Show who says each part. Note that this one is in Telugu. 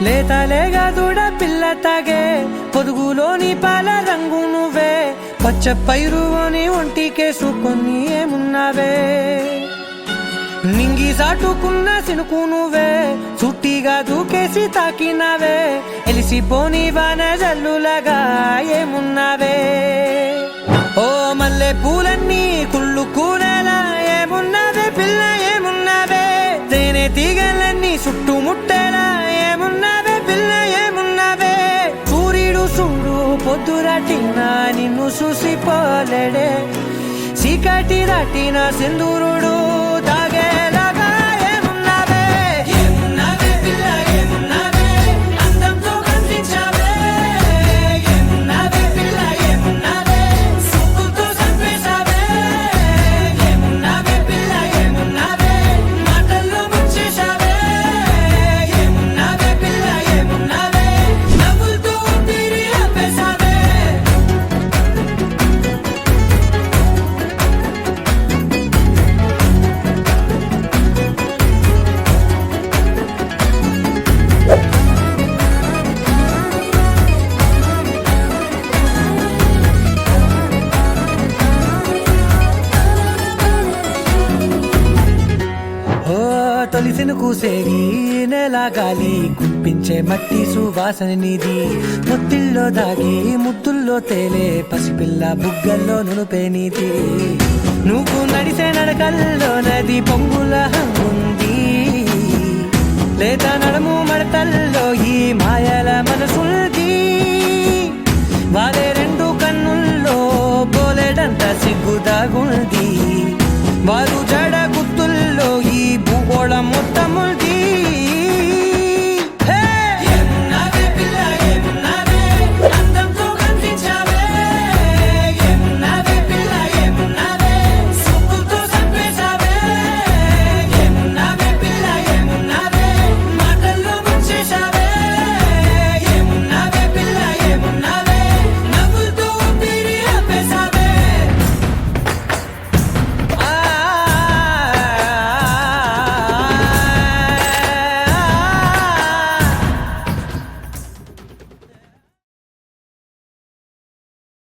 Speaker 1: లేతలేగా దూడ పిల్ల తాగే పొదుగులోని పాల రంగు నువ్వే పచ్చ పైరుని ఒంటికేసుకొని ఏమున్నావే నింగి సాటుకున్న సినుకు నువ్వే చుట్టిగా దూకేసి తాకినావే ఎలిసిపోని వాన జల్లులగా ఏమున్నావే ఓ మల్లె పూలన్నీ కుళ్ళు కూరేలా ఏమున్నావే పిల్ల ఏమున్నావే తేనె తీగలన్నీ చుట్టుముట్టేలా ఏమున్నావే పిల్ల ఏమున్నావే సూర్యుడు చూడు పొద్దురాటినా నిన్ను చూసిపోలేడే చీకటి దాటిన సింధూరుడు తాగేలాగా ఏమున్నావే ఏమున్నావే పిల్ల ఏమున్నావే అందంతో కనిపించావే ఏమున్నావే పిల్ల ఏమున్నావే సుక్కుతో చంపేశావే ఏమున్నావే పిల్ల ఏమున్నావే మాటల్లో ముంచేశావే ఏమున్నావే పిల్ల ఏమున్నావే నవ్వులతో ఊపిరి ఆపేశావే తొలిసిన కూసేగి నెల గాలి గుప్పించే మట్టి సువాసన నీది ముత్తిల్లో దాగి ముద్దుల్లో తేలే పసిపిల్ల బుగ్గల్లో నునుపే నీది నువ్వు నడిసే నడకల్లో నది పొంగుల హంగుంది లేత నడుము మడతల్లో ఈ మా